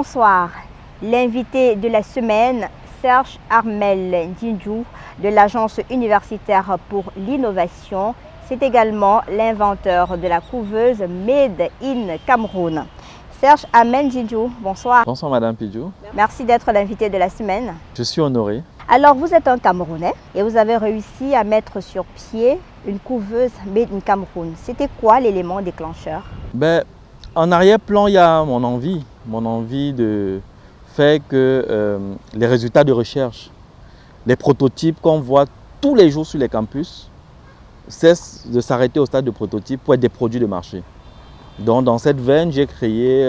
Bonsoir. L'invité de la semaine, Serge Armel Ndjidjou de l'Agence universitaire pour l'innovation. C'est également l'inventeur de la couveuse Made in Cameroun. Serge Armel Ndjidjou, bonsoir. Bonsoir Madame Pidjou. Merci d'être l'invité de la semaine. Je suis honoré. Alors vous êtes un Camerounais et vous avez réussi à mettre sur pied une couveuse Made in Cameroun. C'était quoi l'élément déclencheur? En arrière-plan, il y a mon envie de faire que les résultats de recherche, les prototypes qu'on voit tous les jours sur les campus, cessent de s'arrêter au stade de prototype pour être des produits de marché. Donc dans cette veine, j'ai créé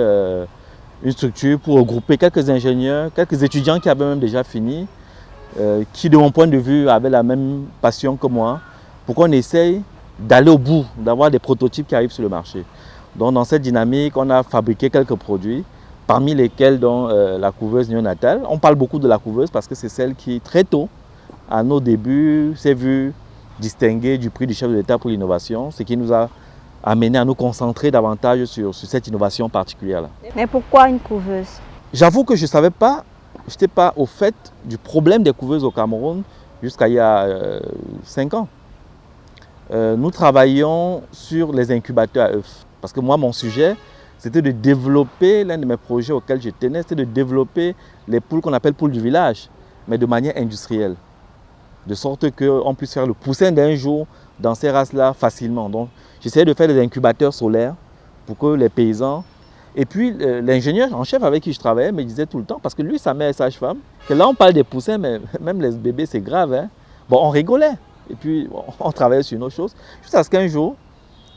une structure pour regrouper quelques ingénieurs, quelques étudiants qui avaient même déjà fini, qui de mon point de vue avaient la même passion que moi, pour qu'on essaye d'aller au bout, d'avoir des prototypes qui arrivent sur le marché. Donc dans cette dynamique, on a fabriqué quelques produits, parmi lesquels la couveuse néonatale. On parle beaucoup de la couveuse parce que c'est celle qui, très tôt, à nos débuts, s'est vue distinguée du prix du chef de l'État pour l'innovation, ce qui nous a amené à nous concentrer davantage sur cette innovation particulière-là. Mais pourquoi une couveuse? J'avoue que je ne savais pas, je n'étais pas au fait du problème des couveuses au Cameroun jusqu'à il y a 5 ans. Nous travaillions sur les incubateurs à œufs. Parce que moi, mon sujet, c'était de développer, l'un de mes projets auxquels je tenais, c'était de développer les poules qu'on appelle poules du village, mais de manière industrielle. De sorte qu'on puisse faire le poussin d'un jour dans ces races-là facilement. Donc, j'essayais de faire des incubateurs solaires pour que les paysans... Et puis, l'ingénieur en chef avec qui je travaillais me disait tout le temps, parce que lui, sa mère est sage-femme, que là, on parle des poussins, mais même les bébés, c'est grave. Hein? Bon, on rigolait. Et puis, on travaillait sur une autre chose. Jusqu'à ce qu'un jour,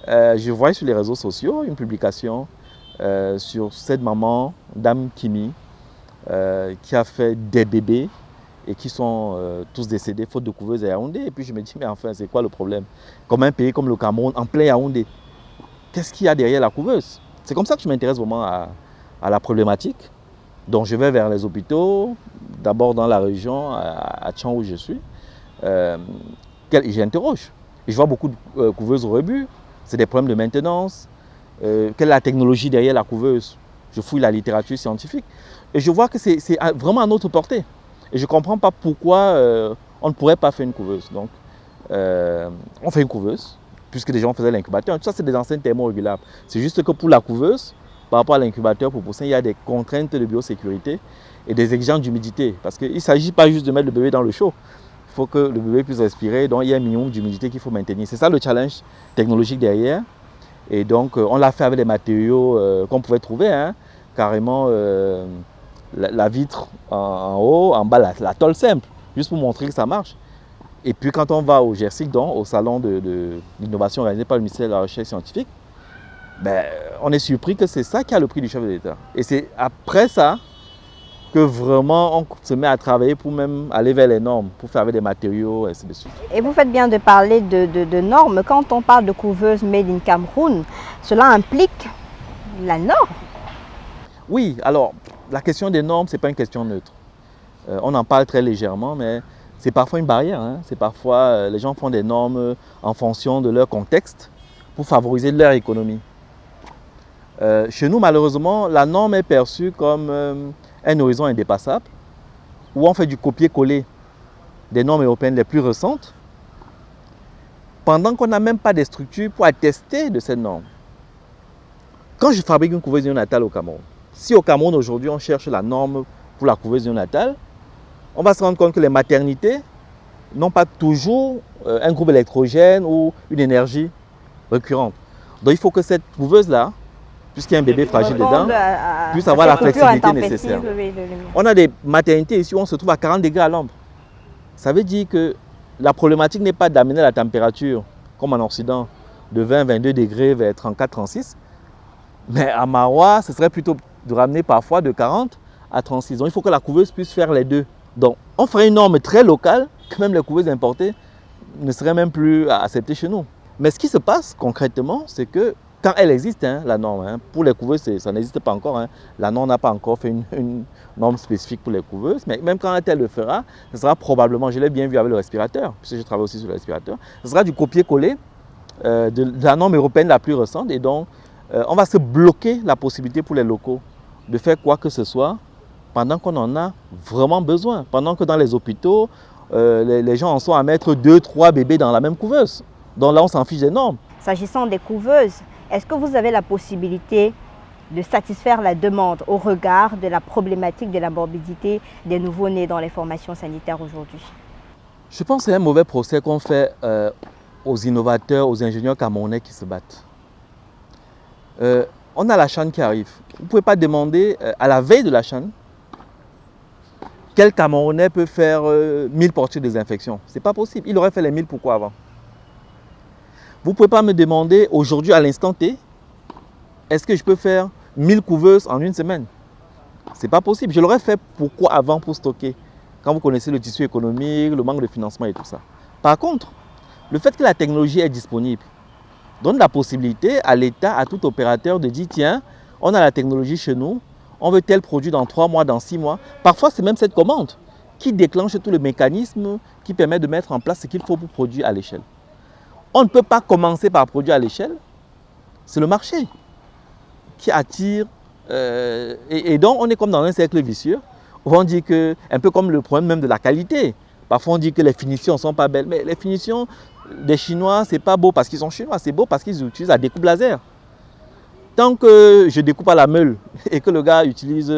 je voyais sur les réseaux sociaux une publication sur cette maman, Dame Kimi, qui a fait des bébés et qui sont tous décédés faute de couveuse à Yaoundé. Et puis je me dis, mais enfin, c'est quoi le problème? Comme un pays comme le Cameroun, en plein Yaoundé, qu'est-ce qu'il y a derrière la couveuse? C'est comme ça que je m'intéresse vraiment à la problématique. Donc je vais vers les hôpitaux, d'abord dans la région, à Tchang où je suis. J'interroge. Et je vois beaucoup de couveuses au rebut. C'est des problèmes de maintenance. Quelle est la technologie derrière la couveuse? Je fouille la littérature scientifique. Et je vois que c'est vraiment à notre portée. Et je ne comprends pas pourquoi on ne pourrait pas faire une couveuse. Donc, on fait une couveuse, puisque les gens faisaient l'incubateur. Tout ça, c'est des enseignes thermorégulables. C'est juste que pour la couveuse, par rapport à l'incubateur pour poussin, il y a des contraintes de biosécurité et des exigences d'humidité. Parce qu'il ne s'agit pas juste de mettre le bébé dans le chaud. Il faut que le bébé puisse respirer, donc il y a un minimum d'humidité qu'il faut maintenir. C'est ça le challenge technologique derrière. Et donc on l'a fait avec les matériaux qu'on pouvait trouver, hein. Carrément la vitre en haut, en bas la tôle simple, juste pour montrer que ça marche. Et puis quand on va au GERSIC, donc au salon de l'innovation organisé par le ministère de la Recherche scientifique, on est surpris que c'est ça qui a le prix du chef de l'État. Et c'est après ça que vraiment on se met à travailler pour même aller vers les normes, pour faire avec des matériaux, et ainsi de suite. Et vous faites bien de parler de normes. Quand on parle de couveuse Made in Cameroun, cela implique la norme. Oui, alors la question des normes, ce n'est pas une question neutre. On en parle très légèrement, mais c'est parfois une barrière. Hein. C'est parfois, les gens font des normes en fonction de leur contexte pour favoriser leur économie. Chez nous, malheureusement, la norme est perçue comme un horizon indépassable, où on fait du copier-coller des normes européennes les plus récentes, pendant qu'on n'a même pas des structures pour attester de ces normes. Quand je fabrique une couveuse néonatale au Cameroun, si au Cameroun aujourd'hui on cherche la norme pour la couveuse néonatale, on va se rendre compte que les maternités n'ont pas toujours un groupe électrogène ou une énergie récurrente. Donc il faut que cette couveuse-là, puisqu'il y a un bébé fragile dedans, puisse avoir la flexibilité nécessaire. On a des maternités ici où on se trouve à 40 degrés à l'ombre. Ça veut dire que la problématique n'est pas d'amener la température, comme en Occident, de 20-22 degrés vers 34-36, mais à Marois, ce serait plutôt de ramener parfois de 40 à 36. Donc il faut que la couveuse puisse faire les deux. Donc on ferait une norme très locale, que même les couveuses importées ne seraient même plus acceptées chez nous. Mais ce qui se passe concrètement, c'est que quand elle existe, hein, la norme, pour les couveuses, ça n'existe pas encore. Hein. La norme n'a pas encore fait une norme spécifique pour les couveuses, mais même quand elle le fera, ce sera probablement, je l'ai bien vu avec le respirateur, puisque je travaille aussi sur le respirateur, ce sera du copier-coller de la norme européenne la plus récente, et donc on va se bloquer la possibilité pour les locaux de faire quoi que ce soit pendant qu'on en a vraiment besoin. Pendant que dans les hôpitaux, les gens en sont à mettre 2-3 bébés dans la même couveuse. Donc là, on s'en fiche des normes. S'agissant des couveuses, est-ce que vous avez la possibilité de satisfaire la demande au regard de la problématique de la morbidité des nouveau-nés dans les formations sanitaires aujourd'hui? Je pense que c'est un mauvais procès qu'on fait aux innovateurs, aux ingénieurs camerounais qui se battent. On a la CHAN qui arrive. Vous ne pouvez pas demander à la veille de la CHAN quel Camerounais peut faire 1000 portées de désinfection. Ce n'est pas possible. Il aurait fait les 1000 pourquoi avant? Vous ne pouvez pas me demander aujourd'hui à l'instant T, est-ce que je peux faire 1000 couveuses en une semaine? Ce n'est pas possible. Je l'aurais fait pourquoi avant pour stocker? Quand vous connaissez le tissu économique, le manque de financement et tout ça. Par contre, le fait que la technologie est disponible donne la possibilité à l'État, à tout opérateur de dire tiens, on a la technologie chez nous, on veut tel produit dans 3 mois, dans 6 mois. Parfois, c'est même cette commande qui déclenche tout le mécanisme qui permet de mettre en place ce qu'il faut pour produire à l'échelle. On ne peut pas commencer par produire à l'échelle. C'est le marché qui attire. Et donc, on est comme dans un cercle vicieux où on dit que, un peu comme le problème même de la qualité. Parfois, on dit que les finitions ne sont pas belles. Mais les finitions des Chinois, ce n'est pas beau parce qu'ils sont chinois. C'est beau parce qu'ils utilisent la découpe laser. Tant que je découpe à la meule et que le gars utilise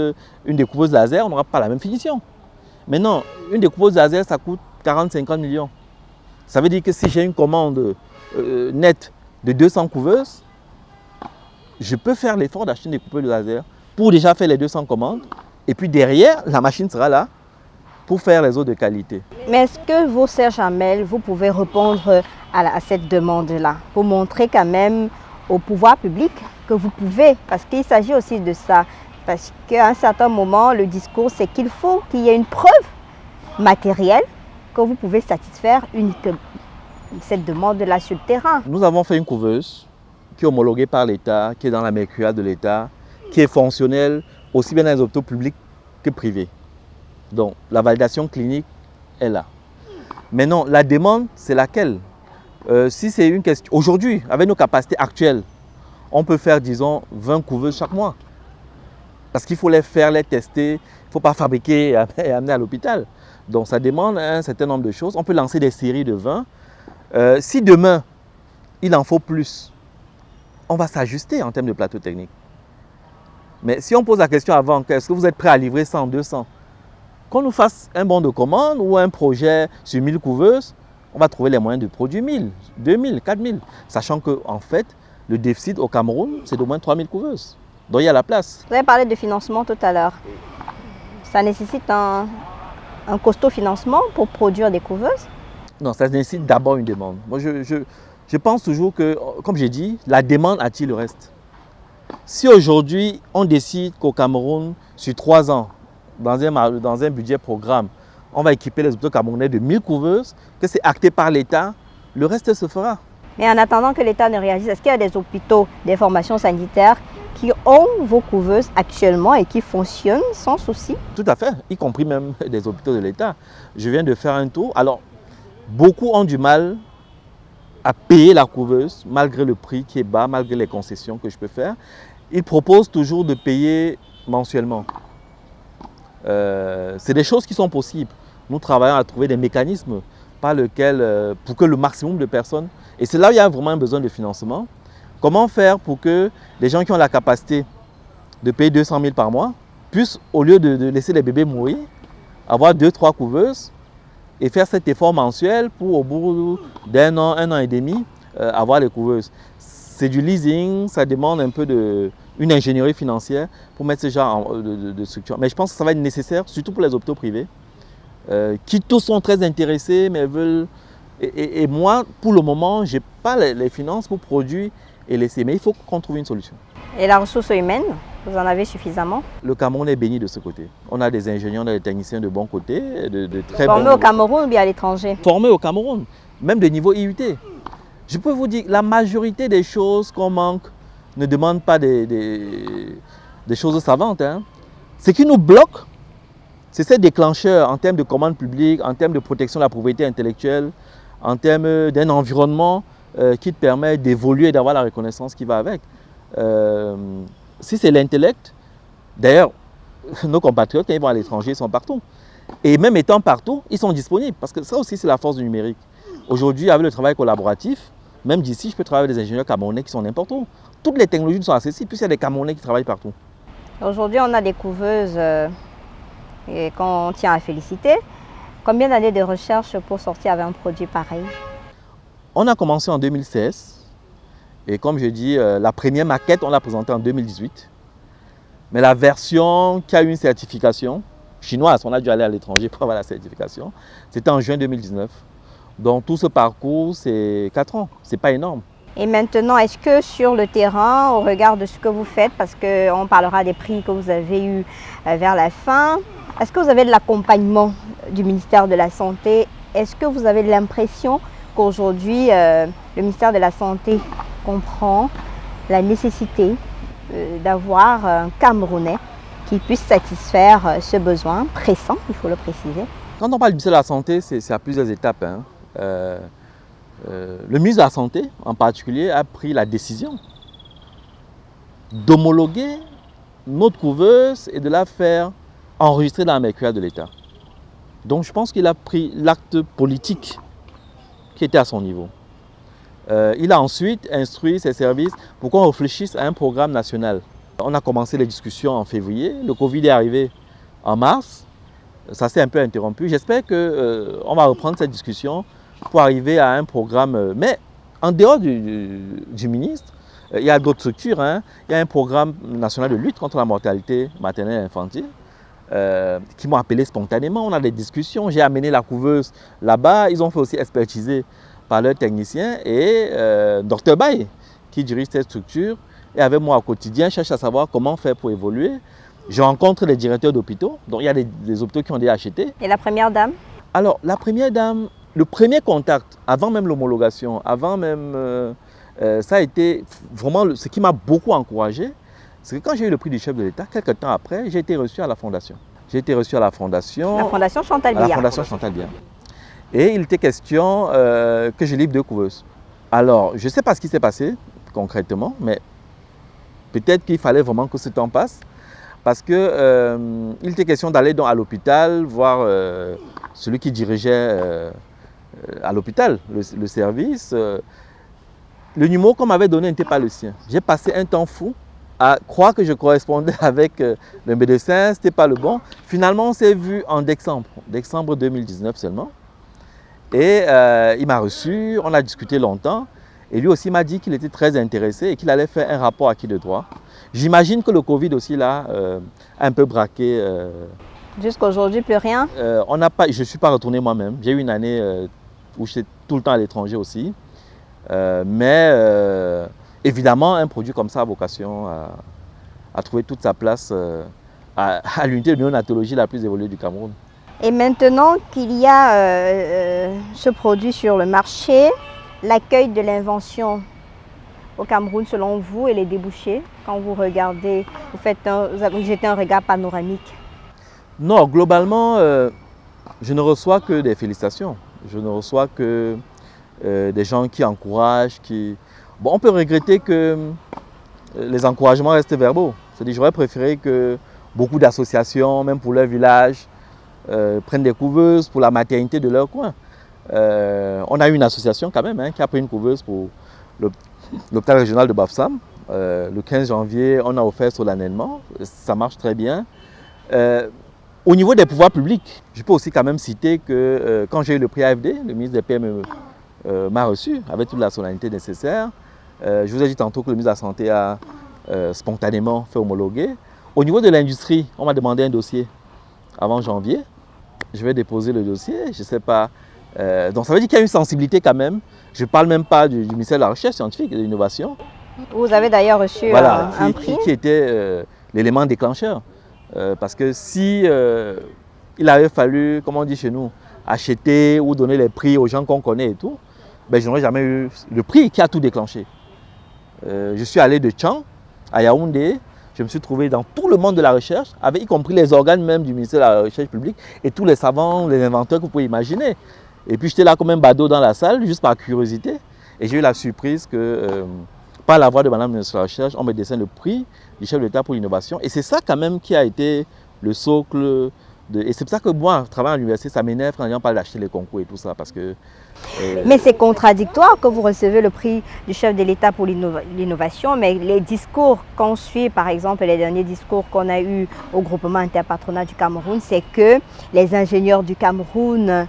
une découpeuse laser, on n'aura pas la même finition. Maintenant, une découpeuse laser, ça coûte 40-50 millions. Ça veut dire que si j'ai une commande nette de 200 couveuses, je peux faire l'effort d'acheter une découpeuse laser pour déjà faire les 200 commandes. Et puis derrière, la machine sera là pour faire les autres de qualité. Mais est-ce que vous, Serge Armel, vous pouvez répondre à cette demande-là pour montrer quand même au pouvoir public que vous pouvez, parce qu'il s'agit aussi de ça. Parce qu'à un certain moment, le discours, c'est qu'il faut qu'il y ait une preuve matérielle que vous pouvez satisfaire uniquement cette demande-là sur le terrain. Nous avons fait une couveuse qui est homologuée par l'État, qui est dans la mercuriale de l'État, qui est fonctionnelle aussi bien dans les hôpitaux publics que privés. Donc la validation clinique est là. Maintenant, la demande, c'est laquelle? Si c'est une question... Aujourd'hui, avec nos capacités actuelles, on peut faire, disons, 20 couveuses chaque mois. Parce qu'il faut les faire, les tester. Il ne faut pas fabriquer et amener à l'hôpital. Donc ça demande un certain nombre de choses. On peut lancer des séries de 20. Si demain, il en faut plus, on va s'ajuster en termes de plateau technique. Mais si on pose la question avant, est-ce que vous êtes prêt à livrer 100, 200? Qu'on nous fasse un bon de commande ou un projet sur 1000 couveuses, on va trouver les moyens de produire 1000, 2000, 4000. Sachant qu'en fait, le déficit au Cameroun, c'est d'au moins 3000 couveuses. Donc il y a la place. Vous avez parlé de financement tout à l'heure. Ça nécessite un costaud financement pour produire des couveuses? Non, ça nécessite d'abord une demande. Moi, je pense toujours que, comme j'ai dit, la demande attire le reste. Si aujourd'hui, on décide qu'au Cameroun, sur 3 ans, dans un budget programme, on va équiper les hôpitaux camerounais de 1000 couveuses, que c'est acté par l'État, le reste se fera. Mais en attendant que l'État ne réagisse, est-ce qu'il y a des hôpitaux, des formations sanitaires qui ont vos couveuses actuellement et qui fonctionnent sans souci? Tout à fait, y compris même des hôpitaux de l'État. Je viens de faire un tour. Alors, beaucoup ont du mal à payer la couveuse, malgré le prix qui est bas, malgré les concessions que je peux faire. Ils proposent toujours de payer mensuellement. C'est des choses qui sont possibles. Nous travaillons à trouver des mécanismes par lesquels, pour que le maximum de personnes, et c'est là où il y a vraiment un besoin de financement, comment faire pour que les gens qui ont la capacité de payer 200 000 par mois puissent, au lieu de laisser les bébés mourir, avoir 2-3 couveuses et faire cet effort mensuel pour, au bout d'un an, 1 an et demi, avoir les couveuses. C'est du leasing, ça demande un peu une ingénierie financière pour mettre ce genre de structure. Mais je pense que ça va être nécessaire, surtout pour les hôpitaux privés, qui tous sont très intéressés, mais veulent... Et moi, pour le moment, je n'ai pas les finances pour produire et laisser. Mais il faut qu'on trouve une solution. Et la ressource humaine, vous en avez suffisamment? Le Cameroun est béni de ce côté. On a des ingénieurs, on a des techniciens de bon côté, de très formés au Cameroun ou bien à l'étranger? Formés au Cameroun, même de niveau IUT. Je peux vous dire que la majorité des choses qu'on manque ne demandent pas des choses savantes. Hein. Ce qui nous bloque, c'est ces déclencheurs en termes de commande publique, en termes de protection de la propriété intellectuelle, en termes d'un environnement qui te permet d'évoluer et d'avoir la reconnaissance qui va avec. Si c'est l'intellect, D'ailleurs, nos compatriotes, quand ils vont à l'étranger, ils sont partout. Et même étant partout, ils sont disponibles. Parce que ça aussi, c'est la force du numérique. Aujourd'hui, avec le travail collaboratif, même d'ici, je peux travailler avec des ingénieurs camerounais qui sont n'importe où. Toutes les technologies sont accessibles, puisqu'il y a des Camerounais qui travaillent partout. Aujourd'hui, on a des couveuses et qu'on tient à féliciter. Combien d'années de recherche pour sortir avec un produit pareil? On a commencé en 2016. Et comme je dis, la première maquette, on l'a présentée en 2018. Mais la version qui a eu une certification chinoise, on a dû aller à l'étranger pour avoir la certification, c'était en juin 2019. Donc tout ce parcours, c'est 4 ans. Ce n'est pas énorme. Et maintenant, est-ce que sur le terrain, au regard de ce que vous faites, parce qu'on parlera des prix que vous avez eus vers la fin, est-ce que vous avez de l'accompagnement du ministère de la Santé? Est-ce que vous avez l'impression qu'aujourd'hui, le ministère de la Santé comprend la nécessité d'avoir un Camerounais qui puisse satisfaire ce besoin pressant, il faut le préciser? Quand on parle du ministère de la Santé, c'est à plusieurs étapes. Le ministre de la Santé, en particulier, a pris la décision d'homologuer notre couveuse et de la faire enregistrer dans la matricule de l'État. Donc je pense qu'il a pris l'acte politique qui était à son niveau. Il a ensuite instruit ses services pour qu'on réfléchisse à un programme national. On a commencé les discussions en février, le Covid est arrivé en mars, ça s'est un peu interrompu. J'espère qu'on va reprendre cette discussion pour arriver à un programme. Mais en dehors du ministre, il y a d'autres structures. Il y a un programme national de lutte contre la mortalité maternelle et infantile qui m'ont appelé spontanément. On a des discussions, j'ai amené la couveuse là-bas, ils ont fait aussi expertiser par leurs techniciens et Dr Baye, qui dirige cette structure, est avec moi au quotidien, cherche à savoir comment faire pour évoluer. Je rencontre les directeurs d'hôpitaux, donc il y a des hôpitaux qui ont déjà acheté. Et la première dame? Alors, la première dame, le premier contact, avant même l'homologation, avant même, ça a été vraiment ce qui m'a beaucoup encouragé, c'est que quand j'ai eu le prix du chef de l'État, quelques temps après, j'ai été reçu à la Fondation. J'ai été reçu à la Fondation. La Fondation Chantal Biya. La Fondation Chantal Biya. Et il était question que je livre 2 couveuses. Alors, je ne sais pas ce qui s'est passé concrètement, mais peut-être qu'il fallait vraiment que ce temps passe. Parce qu'il était question d'aller à l'hôpital, voir celui qui dirigeait à l'hôpital, le service. Le numéro qu'on m'avait donné n'était pas le sien. J'ai passé un temps fou à croire que je correspondais avec le médecin, ce n'était pas le bon. Finalement, on s'est vu en décembre 2019 seulement. Et il m'a reçu, on a discuté longtemps. Et lui aussi m'a dit qu'il était très intéressé et qu'il allait faire un rapport acquis de droit. J'imagine que le Covid aussi là a un peu braqué. Jusqu'à aujourd'hui, plus rien? Je ne suis pas retourné moi-même. J'ai eu une année où j'étais tout le temps à l'étranger aussi. Mais évidemment, un produit comme ça a vocation à trouver toute sa place à l'unité de néonatologie la plus évoluée du Cameroun. Et maintenant qu'il y a ce produit sur le marché, l'accueil de l'invention au Cameroun selon vous et les débouchés, quand vous regardez, vous jetez un regard panoramique? Non, globalement, je ne reçois que des félicitations. Je ne reçois que des gens qui encouragent, Bon, on peut regretter que les encouragements restent verbaux. C'est-à-dire, j'aurais préféré que beaucoup d'associations, même pour leur village, prennent des couveuses pour la maternité de leur coin. On a eu une association quand même qui a pris une couveuse pour l'hôpital régional de Bafoussam. Le 15 janvier, on a offert solennellement. Ça marche très bien. Au niveau des pouvoirs publics, je peux aussi quand même citer que quand j'ai eu le prix AFD, le ministre des PME m'a reçu avec toute la solennité nécessaire. Je vous ai dit tantôt que le ministre de la Santé a spontanément fait homologuer. Au niveau de l'industrie, on m'a demandé un dossier avant janvier. Je vais déposer le dossier, je ne sais pas. Donc ça veut dire qu'il y a une sensibilité quand même. Je ne parle même pas du ministère de la Recherche scientifique et de l'Innovation. Vous avez d'ailleurs reçu un prix qui était l'élément déclencheur. Parce que si il avait fallu, comme on dit chez nous, acheter ou donner les prix aux gens qu'on connaît et tout, ben, je n'aurais jamais eu le prix qui a tout déclenché. Je suis allé de Tchang à Yaoundé, je me suis trouvé dans tout le monde de la recherche, avec y compris les organes même du ministère de la Recherche publique et tous les savants, les inventeurs que vous pouvez imaginer. Et puis j'étais là comme un badaud dans la salle, juste par curiosité. Et j'ai eu la surprise que par la voix de Madame la ministre de la Recherche, on me dessine le prix du chef de l'État pour l'innovation. Et c'est ça quand même qui a été le socle. Et c'est pour ça que moi, travaillant à l'université, ça m'énerve quand les gens parlent d'acheter les concours et tout ça. Parce que, Mais c'est contradictoire que vous recevez le prix du chef de l'État pour l'innovation, mais les discours qu'on suit, par exemple, les derniers discours qu'on a eus au groupement interpatronal du Cameroun, c'est que les ingénieurs du Cameroun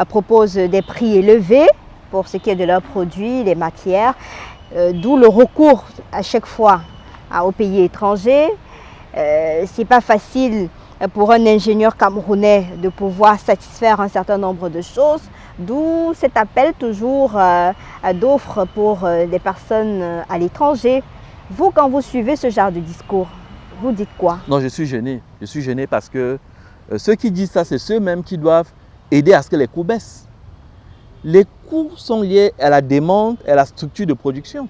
proposent des prix élevés pour ce qui est de leurs produits, les matières, d'où le recours à chaque fois aux pays étrangers. C'est pas facile pour un ingénieur camerounais de pouvoir satisfaire un certain nombre de choses, d'où cet appel toujours d'offres pour des personnes à l'étranger. Vous, quand vous suivez ce genre de discours, vous dites quoi? Non, je suis gêné. Je suis gêné parce que ceux qui disent ça, c'est ceux-mêmes qui doivent aider à ce que les coûts baissent. Les coûts sont liés à la demande et à la structure de production.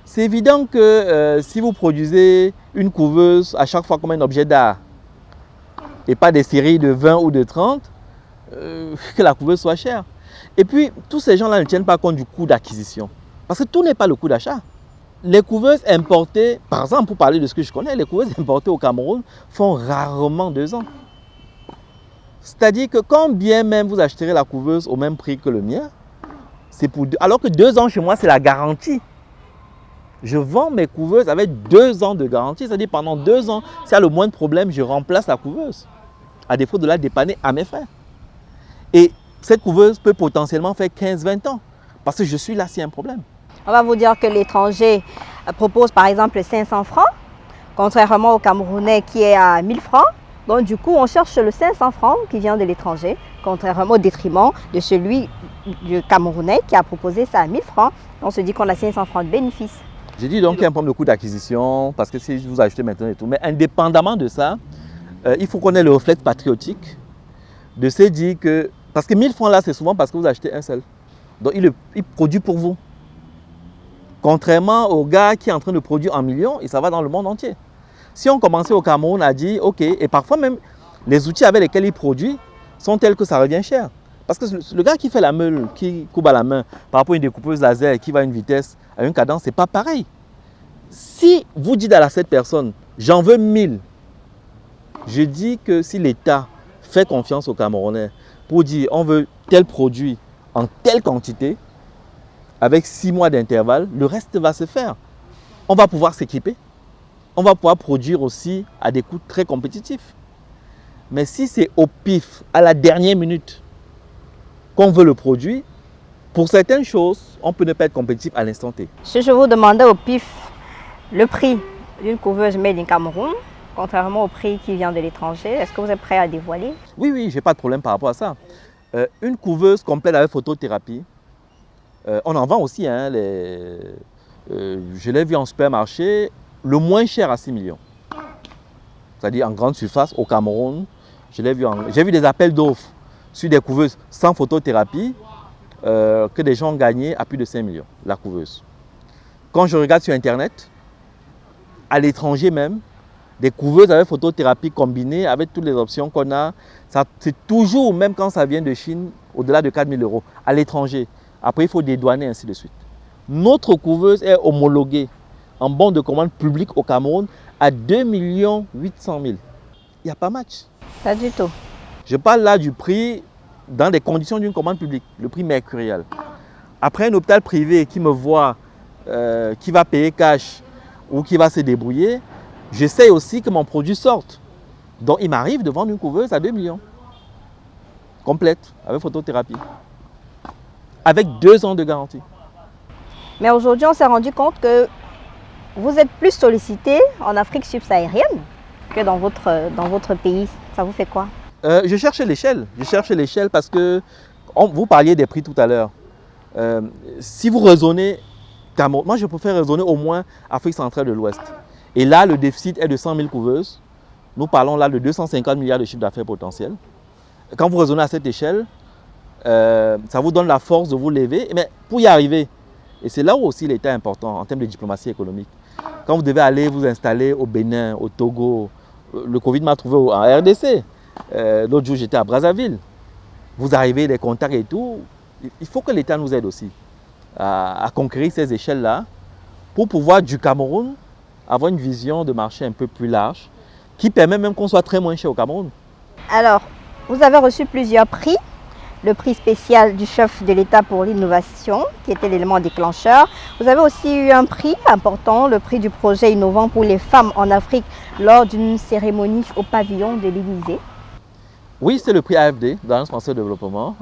C'est évident que si vous produisez une couveuse à chaque fois comme un objet d'art, et pas des séries de 20 ou de 30, que la couveuse soit chère. Et puis, tous ces gens-là ne tiennent pas compte du coût d'acquisition. Parce que tout n'est pas le coût d'achat. Les couveuses importées, par exemple, pour parler de ce que je connais, les couveuses importées au Cameroun font rarement 2 ans. C'est-à-dire que quand bien même vous acheterez la couveuse au même prix que le mien, c'est pour alors que 2 ans chez moi, c'est la garantie. Je vends mes couveuses avec 2 ans de garantie. C'est-à-dire pendant 2 ans, s'il y a le moindre problème, je remplace la couveuse. À défaut de la dépanner à mes frais. Et cette couveuse peut potentiellement faire 15-20 ans. Parce que je suis là s'il y a un problème. On va vous dire que l'étranger propose par exemple 500 francs, contrairement au Camerounais qui est à 1000 francs. Donc du coup, on cherche le 500 francs qui vient de l'étranger, contrairement au détriment de celui du Camerounais qui a proposé ça à 1000 francs. On se dit qu'on a 500 francs de bénéfice. J'ai dit donc qu'il y a un problème de coût d'acquisition, parce que si vous achetez maintenant et tout. Mais indépendamment de ça, il faut qu'on ait le réflexe patriotique de se dire que... Parce que 1000 francs là, c'est souvent parce que vous achetez un seul. Donc il produit pour vous. Contrairement au gars qui est en train de produire en millions, et ça va dans le monde entier. Si on commençait au Cameroun à dire, ok, et parfois même les outils avec lesquels il produit sont tels que ça revient cher. Parce que le gars qui fait la meule, qui coupe à la main, par rapport à une découpeuse laser qui va à une vitesse, à une cadence, c'est pas pareil. Si vous dites à cette personne, j'en veux 1000, je dis que si l'État fait confiance aux Camerounais pour dire on veut tel produit en telle quantité, avec 6 mois d'intervalle, le reste va se faire. On va pouvoir s'équiper. On va pouvoir produire aussi à des coûts très compétitifs. Mais si c'est au pif, à la dernière minute, qu'on veut le produit, pour certaines choses, on peut ne pas être compétitif à l'instant T. Si je vous demandais au pif le prix d'une couveuse made in Cameroun, contrairement au prix qui vient de l'étranger, est-ce que vous êtes prêt à dévoiler? Oui, je n'ai pas de problème par rapport à ça. Une couveuse complète avec photothérapie, on en vend aussi. Hein, je l'ai vu en supermarché, le moins cher à 6 millions. C'est-à-dire en grande surface au Cameroun. J'ai vu des appels d'offres sur des couveuses sans photothérapie que des gens ont gagné à plus de 5 millions, la couveuse. Quand je regarde sur Internet, à l'étranger même, des couveuses avec photothérapie combinée avec toutes les options qu'on a, c'est toujours, même quand ça vient de Chine, au-delà de 4 000 euros, à l'étranger. Après, il faut dédouaner, ainsi de suite. Notre couveuse est homologuée en bon de commande publique au Cameroun à 2 800 000. Il n'y a pas match. Pas du tout. Je parle là du prix dans les conditions d'une commande publique, le prix mercurial. Après, un hôpital privé qui me voit, qui va payer cash ou qui va se débrouiller, j'essaie aussi que mon produit sorte. Donc, il m'arrive de vendre une couveuse à 2 millions. Complète, avec photothérapie. Avec 2 ans de garantie. Mais aujourd'hui, on s'est rendu compte que vous êtes plus sollicité en Afrique subsaharienne que dans votre pays. Ça vous fait quoi? Je cherche l'échelle. Je cherche l'échelle parce que vous parliez des prix tout à l'heure. Si vous raisonnez, moi je préfère raisonner au moins Afrique centrale de l'Ouest. Et là, le déficit est de 100 000 couveuses. Nous parlons là de 250 milliards de chiffre d'affaires potentiel. Quand vous raisonnez à cette échelle, ça vous donne la force de vous lever. Mais pour y arriver, et c'est là où aussi l'État est important en termes de diplomatie économique. Quand vous devez aller vous installer au Bénin, au Togo, le Covid m'a trouvé en RDC. L'autre jour, j'étais à Brazzaville. Vous arrivez, les contacts et tout. Il faut que l'État nous aide aussi à conquérir ces échelles-là pour pouvoir du Cameroun avoir une vision de marché un peu plus large qui permet même qu'on soit très moins cher au Cameroun. Alors, vous avez reçu plusieurs prix. Le prix spécial du chef de l'État pour l'innovation, qui était l'élément déclencheur. Vous avez aussi eu un prix important, le prix du projet innovant pour les femmes en Afrique, lors d'une cérémonie au pavillon de l'Élysée. Oui, c'est le prix AFD, d'Agence française de développement,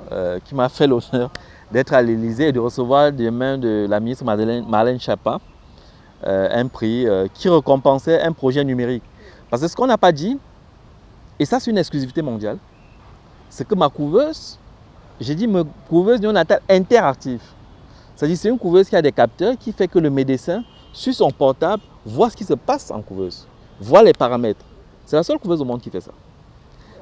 qui m'a fait l'honneur d'être à l'Élysée et de recevoir des mains de la ministre Marlène Schiappa un prix qui récompensait un projet numérique. Parce que ce qu'on n'a pas dit, et ça c'est une exclusivité mondiale, c'est que ma couveuse, j'ai dit ma couveuse néonatale interactive. C'est-à-dire c'est une couveuse qui a des capteurs qui fait que le médecin, sur son portable, voit ce qui se passe en couveuse, voit les paramètres. C'est la seule couveuse au monde qui fait ça.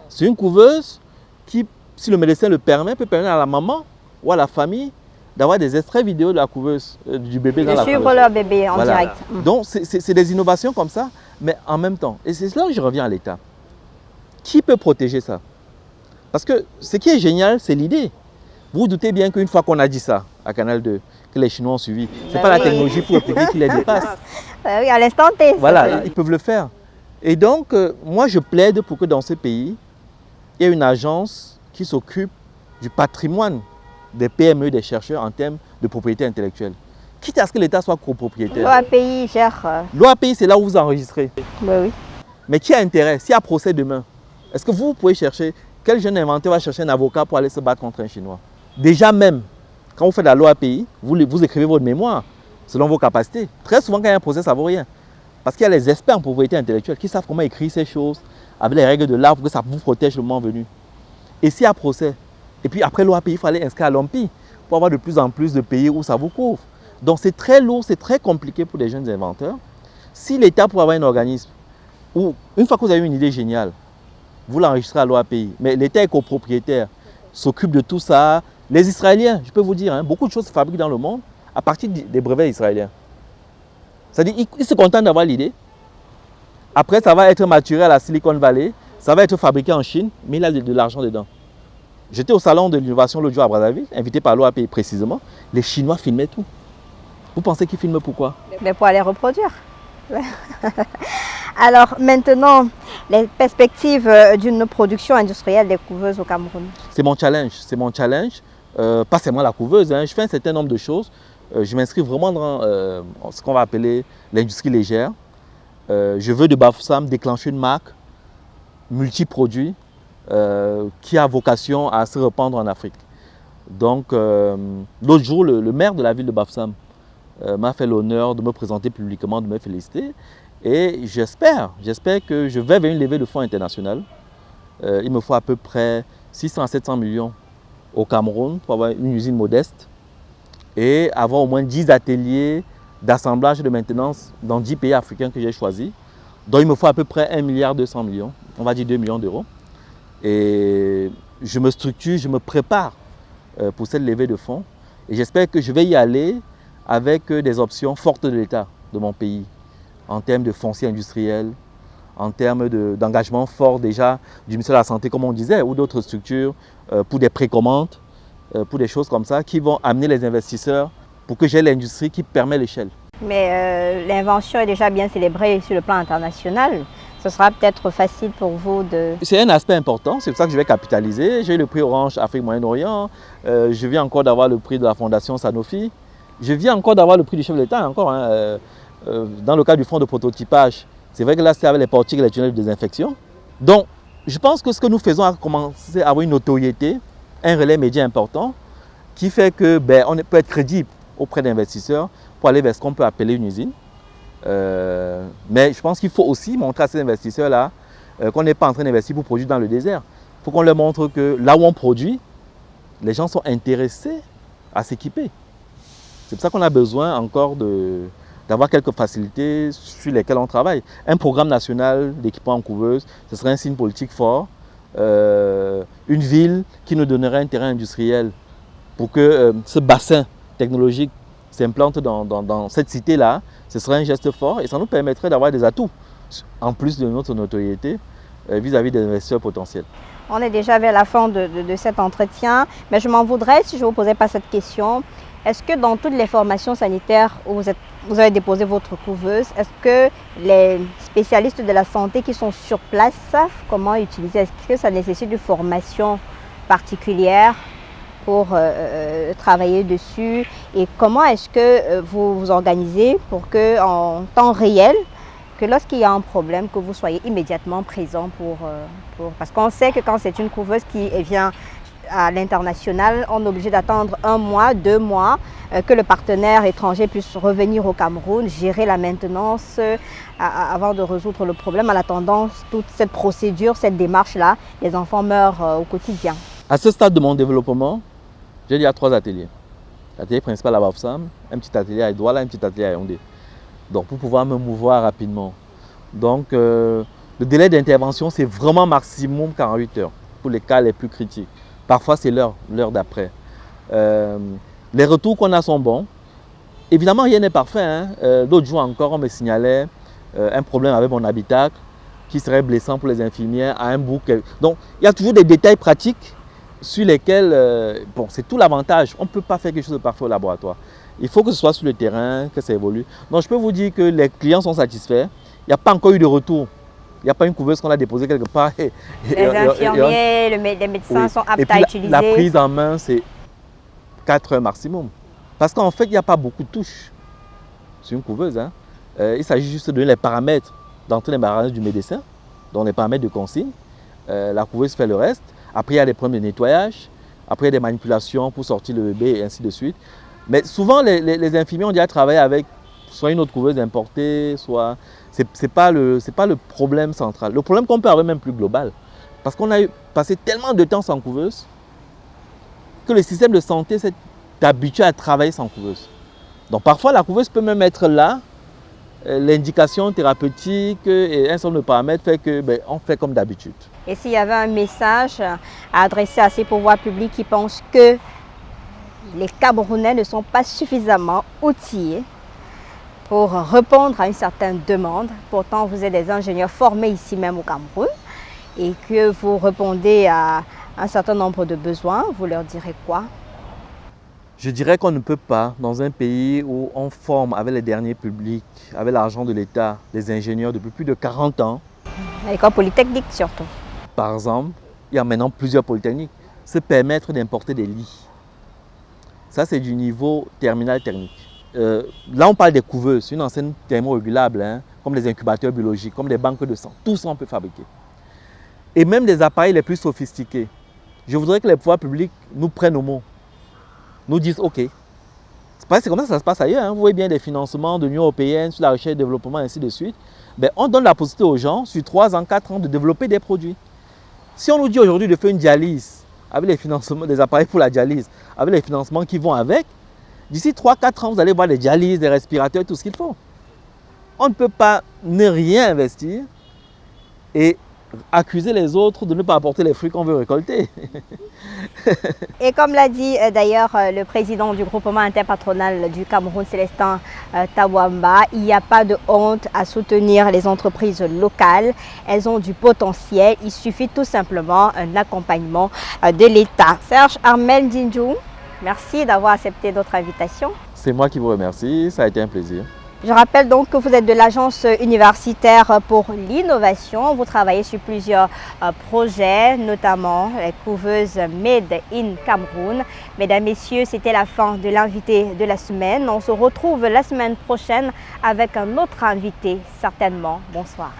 C'est une couveuse qui, si le médecin le permet, peut permettre à la maman ou à la famille d'avoir des extraits vidéo de la couveuse, du bébé dans la couveuse. De suivre leur bébé en direct. Donc c'est des innovations comme ça, mais en même temps. Et c'est là où je reviens à l'État. Qui peut protéger ça? Parce que ce qui est génial, c'est l'idée. Vous vous doutez bien qu'une fois qu'on a dit ça à Canal 2, que les Chinois ont suivi, ce n'est pas la technologie pour le public qui les dépasse. Oui, à l'instant T. Voilà, ils peuvent le faire. Et donc, moi, je plaide pour que dans ce pays, il y ait une agence qui s'occupe du patrimoine des PME, des chercheurs en termes de propriété intellectuelle. Quitte à ce que l'État soit copropriétaire. L'OAPI gère. L'OAPI, c'est là où vous enregistrez. Oui. Mais qui a intérêt? S'il y a procès demain, est-ce que vous pouvez chercher, quel jeune inventeur va chercher un avocat pour aller se battre contre un Chinois? Déjà même, quand vous faites la loi API, vous écrivez votre mémoire selon vos capacités. Très souvent, quand il y a un procès, ça ne vaut rien. Parce qu'il y a les experts en propriété intellectuelle qui savent comment écrire ces choses avec les règles de l'art pour que ça vous protège le moment venu. Et s'il y a procès, et puis après l'OAPI, il faut aller inscrire à l'OMPI pour avoir de plus en plus de pays où ça vous couvre. Donc c'est très lourd, c'est très compliqué pour les jeunes inventeurs. Si l'État pourrait avoir un organisme où, une fois que vous avez une idée géniale, vous l'enregistrez à l'OAPI, mais l'État est copropriétaire, s'occupe de tout ça. Les Israéliens, je peux vous dire, beaucoup de choses se fabriquent dans le monde à partir des brevets israéliens. C'est-à-dire qu'ils se contentent d'avoir l'idée. Après, ça va être maturé à la Silicon Valley, ça va être fabriqué en Chine, mais il a de l'argent dedans. J'étais au salon de l'innovation l'autre jour à Brazzaville, invité par l'OAPI précisément. Les Chinois filmaient tout. Vous pensez qu'ils filment pourquoi? Mais pour aller reproduire. Alors maintenant, les perspectives d'une production industrielle des couveuses au Cameroun. C'est mon challenge, pas seulement la couveuse, je fais un certain nombre de choses. Je m'inscris vraiment dans ce qu'on va appeler l'industrie légère. Je veux de Bafoussam déclencher une marque multiproduit qui a vocation à se répandre en Afrique. Donc l'autre jour, le maire de la ville de Bafoussam m'a fait l'honneur de me présenter publiquement, de me féliciter. Et j'espère que je vais vers une levée de fonds internationale. Il me faut à peu près 600 à 700 millions au Cameroun pour avoir une usine modeste et avoir au moins 10 ateliers d'assemblage et de maintenance dans 10 pays africains que j'ai choisis. Donc il me faut à peu près 1,2 milliard, on va dire 2 millions d'euros. Et je me structure, je me prépare pour cette levée de fonds. Et j'espère que je vais y aller avec des options fortes de l'État de mon pays, en termes de foncier industriel, en termes d'engagement fort déjà du ministère de la Santé, comme on disait, ou d'autres structures pour des précommandes, pour des choses comme ça, qui vont amener les investisseurs pour que j'ai l'industrie qui permet l'échelle. Mais l'invention est déjà bien célébrée sur le plan international. Ce sera peut-être facile pour vous de... C'est un aspect important, c'est pour ça que je vais capitaliser. J'ai eu le prix Orange Afrique-Moyen-Orient, je viens encore d'avoir le prix de la Fondation Sanofi, je viens encore d'avoir le prix du chef de l'État, encore, dans le cadre du fonds de prototypage. C'est vrai que là, c'est avec les portiques et les tunnels de désinfection. Donc, je pense que ce que nous faisons a commencé à avoir une notoriété, un relais média important, qui fait que on peut être crédible auprès d'investisseurs pour aller vers ce qu'on peut appeler une usine. Mais je pense qu'il faut aussi montrer à ces investisseurs-là qu'on n'est pas en train d'investir pour produire dans le désert. Il faut qu'on leur montre que là où on produit, les gens sont intéressés à s'équiper. C'est pour ça qu'on a besoin encore d'avoir quelques facilités sur lesquelles on travaille. Un programme national d'équipement en couveuse, ce serait un signe politique fort. Une ville qui nous donnerait un terrain industriel pour que ce bassin technologique s'implante dans cette cité-là, ce serait un geste fort et ça nous permettrait d'avoir des atouts, en plus de notre notoriété, vis-à-vis des investisseurs potentiels. On est déjà vers la fin de cet entretien, mais je m'en voudrais si je ne vous posais pas cette question. Est-ce que dans toutes les formations sanitaires où vous avez déposé votre couveuse, est-ce que les spécialistes de la santé qui sont sur place savent comment utiliser? Est-ce que ça nécessite une formation particulière pour travailler dessus? Et comment est-ce que vous vous organisez pour que en temps réel, que lorsqu'il y a un problème, que vous soyez immédiatement présent parce qu'on sait que quand c'est une couveuse qui vient à l'international, on est obligé d'attendre 1 mois, 2 mois, que le partenaire étranger puisse revenir au Cameroun, gérer la maintenance avant de résoudre le problème. En attendant toute cette procédure, cette démarche-là, les enfants meurent au quotidien. À ce stade de mon développement, j'ai déjà 3 ateliers. L'atelier principal à Bafoussam, un petit atelier à Douala, un petit atelier à Yaoundé. Donc pour pouvoir me mouvoir rapidement. Donc le délai d'intervention, c'est vraiment maximum 48 heures pour les cas les plus critiques. Parfois, c'est l'heure d'après. Les retours qu'on a sont bons. Évidemment, rien n'est parfait, hein. L'autre jour encore, on me signalait un problème avec mon habitacle qui serait blessant pour les infirmières à un bout. Donc, il y a toujours des détails pratiques sur lesquels, bon, c'est tout l'avantage. On ne peut pas faire quelque chose de parfait au laboratoire. Il faut que ce soit sur le terrain, que ça évolue. Donc, je peux vous dire que les clients sont satisfaits. Il n'y a pas encore eu de retour. Il n'y a pas une couveuse qu'on a déposée quelque part. Les infirmiers, les médecins sont aptes à utiliser. La prise en main, c'est 4 heures maximum. Parce qu'en fait, il n'y a pas beaucoup de touches sur une couveuse. Hein. Il s'agit juste de donner les paramètres dans tous les barrages du médecin, dans les paramètres de consigne. La couveuse fait le reste. Après, il y a des problèmes de nettoyage. Après, il y a des manipulations pour sortir le bébé et ainsi de suite. Mais souvent, les infirmiers ont déjà travaillé avec soit une autre couveuse importée, soit... C'est pas le problème central. Le problème qu'on peut avoir même plus global. Parce qu'on a passé tellement de temps sans couveuse que le système de santé s'est habitué à travailler sans couveuse. Donc parfois, la couveuse peut même être là. L'indication thérapeutique et un certain nombre de paramètres fait que on fait comme d'habitude. Et s'il y avait un message à adresser à ces pouvoirs publics qui pensent que les Camerounais ne sont pas suffisamment outillés pour répondre à une certaine demande. Pourtant, vous êtes des ingénieurs formés ici même au Cameroun et que vous répondez à un certain nombre de besoins, vous leur direz quoi? Je dirais qu'on ne peut pas, dans un pays où on forme avec les derniers publics, avec l'argent de l'État, des ingénieurs depuis plus de 40 ans. À l'école polytechnique surtout. Par exemple, il y a maintenant plusieurs polytechniques, se permettre d'importer des lits. Ça, c'est du niveau terminal technique. Là, on parle des couveuses, une enseigne thermorégulable, hein, comme les incubateurs biologiques, comme les banques de sang. Tout ça, on peut fabriquer. Et même des appareils les plus sophistiqués. Je voudrais que les pouvoirs publics nous prennent au mot. Nous disent OK. C'est comme ça que ça se passe ailleurs. Hein. Vous voyez bien des financements de l'Union européenne sur la recherche et le développement, ainsi de suite. On donne la possibilité aux gens, sur 3 ans, 4 ans, de développer des produits. Si on nous dit aujourd'hui de faire une dialyse, avec les financements, des appareils pour la dialyse, avec les financements qui vont avec, d'ici 3-4 ans, vous allez voir des dialyses, des respirateurs, tout ce qu'il faut. On ne peut pas ne rien investir et accuser les autres de ne pas apporter les fruits qu'on veut récolter. Et comme l'a dit d'ailleurs le président du groupement interpatronal du Cameroun, Célestin Tawamba, il n'y a pas de honte à soutenir les entreprises locales. Elles ont du potentiel. Il suffit tout simplement un accompagnement de l'État. Serge Armel Ndjindjou, merci d'avoir accepté notre invitation. C'est moi qui vous remercie, ça a été un plaisir. Je rappelle donc que vous êtes de l'Agence universitaire pour l'innovation. Vous travaillez sur plusieurs projets, notamment les couveuses Made in Cameroun. Mesdames, Messieurs, c'était la fin de l'invité de la semaine. On se retrouve la semaine prochaine avec un autre invité, certainement. Bonsoir.